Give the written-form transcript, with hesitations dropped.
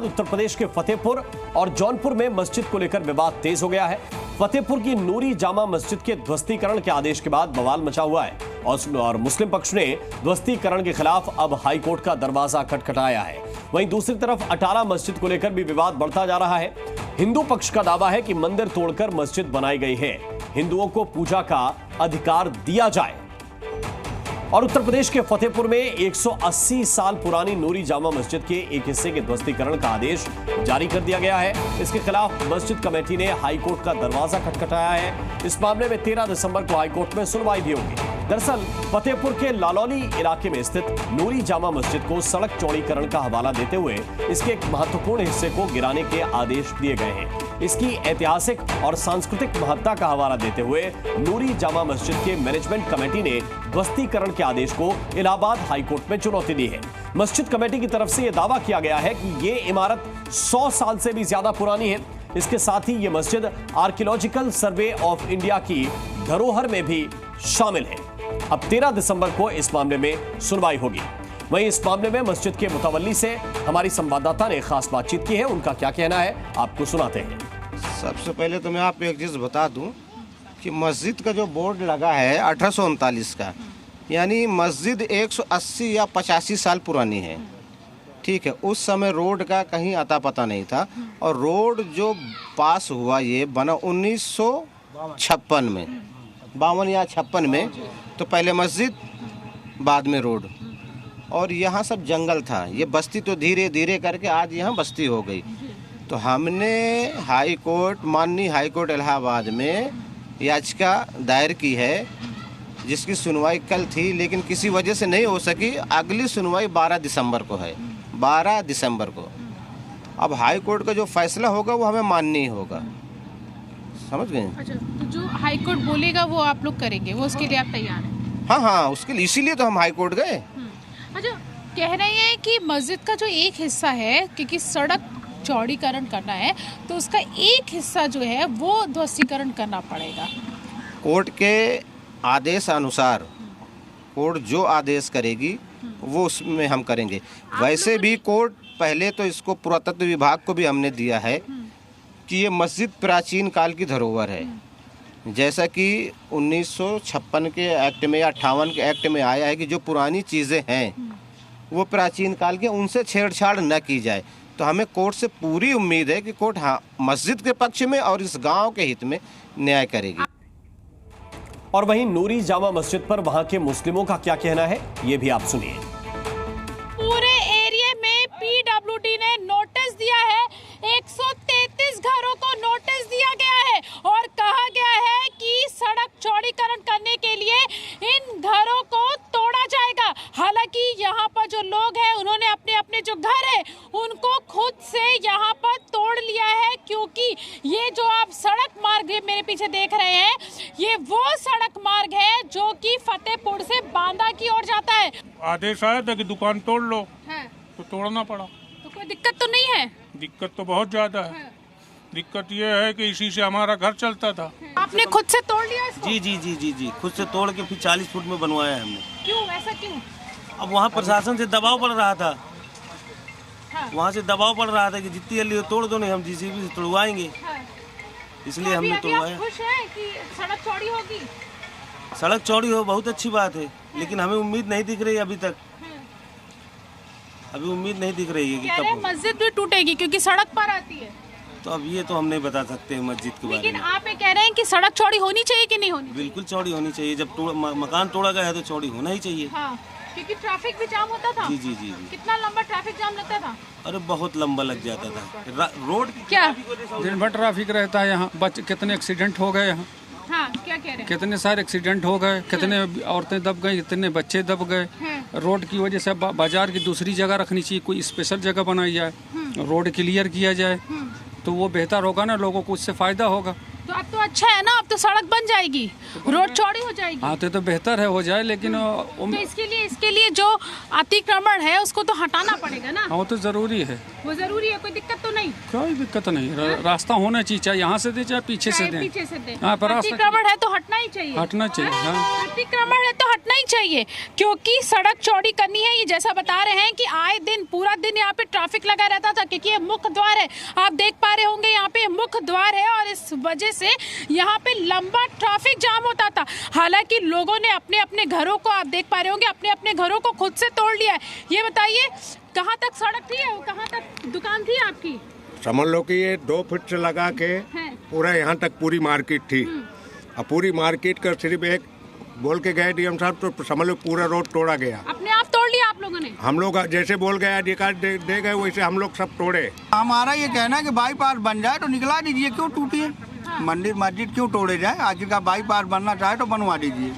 उत्तर प्रदेश के फतेहपुर और जौनपुर में मस्जिद को लेकर विवाद तेज हो गया है। फतेहपुर की नूरी जामा मस्जिद के ध्वस्तीकरण के आदेश के बाद बवाल मचा हुआ है और मुस्लिम पक्ष ने ध्वस्तीकरण के खिलाफ अब हाईकोर्ट का दरवाजा खटखटाया है। वहीं दूसरी तरफ अटाला मस्जिद को लेकर भी विवाद बढ़ता जा रहा है। हिंदू पक्ष का दावा है कि मंदिर तोड़कर मस्जिद बनाई गई है, हिंदुओं को पूजा का अधिकार दिया जाए। और उत्तर प्रदेश के फतेहपुर में 180 साल पुरानी नूरी जामा मस्जिद के एक हिस्से के ध्वस्तीकरण का आदेश जारी कर दिया गया है। इसके खिलाफ मस्जिद कमेटी ने हाईकोर्ट का दरवाजा खटखटाया है। इस मामले में 13 दिसंबर को हाईकोर्ट में सुनवाई भी होगी। दरअसल फतेहपुर के लालौली इलाके में स्थित नूरी जामा मस्जिद को सड़क चौड़ीकरण का हवाला देते हुए इसके एक महत्वपूर्ण हिस्से को गिराने के आदेश दिए गए हैं। इसकी ऐतिहासिक और सांस्कृतिक महत्ता का हवाला देते हुए नूरी जामा मस्जिद के मैनेजमेंट कमेटी ने ध्वस्तीकरण के आदेश को इलाहाबाद हाईकोर्ट में चुनौती दी है। मस्जिद कमेटी की तरफ से यह दावा किया गया है कि ये इमारत 100 साल से भी ज्यादा पुरानी है। इसके साथ ही ये मस्जिद आर्कियोलॉजिकल सर्वे ऑफ इंडिया की धरोहर में भी शामिल है। अब 13 दिसंबर को इस मामले में सुनवाई होगी। वहीं इस मामले में मस्जिद के मुतवल्ली से हमारी संवाददाता ने खास बातचीत की है। उनका क्या कहना है आपको सुनाते हैं। सबसे पहले तो मैं आपको एक चीज़ बता दूं कि मस्जिद का जो बोर्ड लगा है 1839 का, यानी मस्जिद 180 या 85 साल पुरानी है। ठीक है, उस समय रोड का कहीं अता पता नहीं था और रोड जो पास हुआ ये बना 1956 में, 52 या 56 में। तो पहले मस्जिद बाद में रोड, और यहाँ सब जंगल था। ये बस्ती तो धीरे धीरे करके आज यहाँ बस्ती हो गई। तो हमने हाई कोर्ट, माननीय हाई कोर्ट इलाहाबाद में याचिका दायर की है, जिसकी सुनवाई कल थी लेकिन किसी वजह से नहीं हो सकी। अगली सुनवाई 12 दिसंबर को है, 12 दिसंबर को। अब हाई कोर्ट का जो फैसला होगा वो हमें माननीय होगा, समझ गए? अच्छा, तो जो हाई कोर्ट बोलेगा वो आप लोग करेंगे, वो उसके लिए आप तैयार हैं? हाँ हाँ, उसके लिए, इसीलिए तो हम हाई कोर्ट गए। अच्छा, कह रहे हैं कि मस्जिद का जो एक हिस्सा है, क्योंकि सड़क चौड़ीकरण करना है तो उसका एक हिस्सा जो है वो ध्वस्तीकरण करना पड़ेगा। कोर्ट के आदेश अनुसार कोर्ट जो आदेश करेगी वो उसमें हम करेंगे। वैसे भी कोर्ट पहले तो इसको पुरातत्व विभाग को भी हमने दिया है कि ये मस्जिद प्राचीन काल की धरोहर है। जैसा कि 1956 के एक्ट में या 58 के एक्ट में आया है कि जो पुरानी चीज़ें हैं वो प्राचीन काल के, उनसे छेड़छाड़ न की जाए। तो हमें कोर्ट से पूरी उम्मीद है कि कोर्ट हाँ मस्जिद के पक्ष में और इस गांव के हित में न्याय करेगी। और वहीं नूरी जामा मस्जिद पर वहां के मुस्लिमों का क्या कहना है, ये भी आप सुनिए। पूरे एरिया में पीडब्ल्यूडी ने नोटिस दिया है, 133 घरों को नोटिस दिया गया है और कहा गया है कि सड़क चौड़ीकरण करने के लिए इन घरों को तोड़ा जाएगा। हालांकि यहाँ पर जो लोग हैं उन्होंने अपने अपने जो घर है उनको खुद से यहाँ पर तोड़ लिया है, क्योंकि ये जो आप सड़क मार्ग मेरे पीछे देख रहे हैं ये वो सड़क मार्ग है जो कि फतेहपुर से बांदा की ओर जाता है। आदेश आया था कि दुकान तोड़ लो है। तो तोड़ना पड़ा। तो कोई दिक्कत तो नहीं है? दिक्कत तो बहुत ज्यादा है। दिक्कत ये है कि इसी से हमारा घर चलता था। आपने खुद से तोड़ लिया इसको? जी जी जी जी जी खुद से तोड़ के फिर 40 फुट में बनवाया है हमने। क्यों, ऐसा क्यों? अब वहाँ प्रशासन से दबाव पड़ रहा था। हाँ। वहाँ से दबाव पड़ रहा था कि जितनी जल्दी तोड़ दो, नहीं हम जीसीबी से तोड़वाएंगे। हाँ। इसलिए तो हमने अभी तोड़वाया। आप खुश हैं कि सड़क चौड़ी होगी? सड़क चौड़ी हो बहुत अच्छी बात है, लेकिन हमें उम्मीद नहीं दिख रही अभी तक। अभी उम्मीद नहीं दिख रही है कि कह रहे मस्जिद भी टूटेगी क्योंकि सड़क पर आती है। तो अब ये तो हम नहीं बता सकते मस्जिद के बारे लेकिन में। आप ये कह रहे हैं कि सड़क चौड़ी होनी चाहिए कि नहीं होनी? बिल्कुल चौड़ी होनी चाहिए। जब मकान तोड़ा गया है तो चौड़ी होना ही चाहिए। हाँ, क्योंकि ट्रैफिक भी जाम होता था। जी जी जी जी। कितना लंबा ट्रैफिक जाम लगता था? अरे बहुत लंबा लग जाता था। रोड क्या दिन भर ट्रैफिक रहता है यहाँ। कितने एक्सीडेंट हो गए यहाँ। हाँ, क्या कह रहे हैं? कितने सारे एक्सीडेंट हो गए, कितने औरतें दब गई, कितने बच्चे दब गए। रोड की वजह से बाजार की दूसरी जगह रखनी चाहिए, कोई स्पेशल जगह बनाई जाए, रोड क्लियर किया जाए तो वो बेहतर होगा ना, लोगों को उससे फायदा होगा। तो अब तो अच्छा है ना, अब तो सड़क बन जाएगी, रोड चौड़ी हो जाएगी। हाँ तो बेहतर है हो जाए, लेकिन तो इसके लिए जो अतिक्रमण है उसको तो हटाना पड़ेगा ना। हाँ वो तो जरूरी है, वो जरूरी है, कोई दिक्कत तो नहीं। कोई दिक्कत नहीं, रास्ता होना चाहिए, चाहे यहाँ से दे चाहे पीछे से दे। पीछे से दे। हाँ, पर अतिक्रमण है तो हटना ही चाहिए, हटना चाहिए। हाँ। अतिक्रमण है तो हटना ही चाहिए, क्योंकि सड़क चौड़ी करनी है। ये जैसा बता रहे हैं कि आए दिन पूरा दिन यहाँ पे ट्रैफिक लगा रहता था, क्योंकि ये मुख्य द्वार है। आप देख पा रहे होंगे यहाँ पे मुख्य द्वार है, और इस वजह से यहाँ पे लंबा ट्रैफिक जाम होता था। हालांकि लोगों ने अपने अपने घरों को, आप देख पा रहे होंगे, अपने अपने घरों को खुद से तोड़ लिया है। ये बताइए कहाँ तक सड़क थी, कहाँ तक दुकान थी आपकी? समझ लो कि ये 2 फीट से लगा के पूरा यहाँ तक पूरी मार्केट थी। अब पूरी मार्केट का सिर्फ एक बोल के गए डीएम साहब, तो समझ लो पूरा रोड तोड़ा गया। अपने आप तोड़ लिया आप लोगों ने? हम लोग जैसे बोल गए अधिकार दे गए, वैसे हम लोग सब तोड़े। हमारा ये कहना है कि बाईपास बन जाए तो निकला दीजिए, क्यों टूटी है? मंदिर मस्जिद क्यों तोड़े जाए? आज का बाईपास बनना चाहे तो बनवा दीजिए।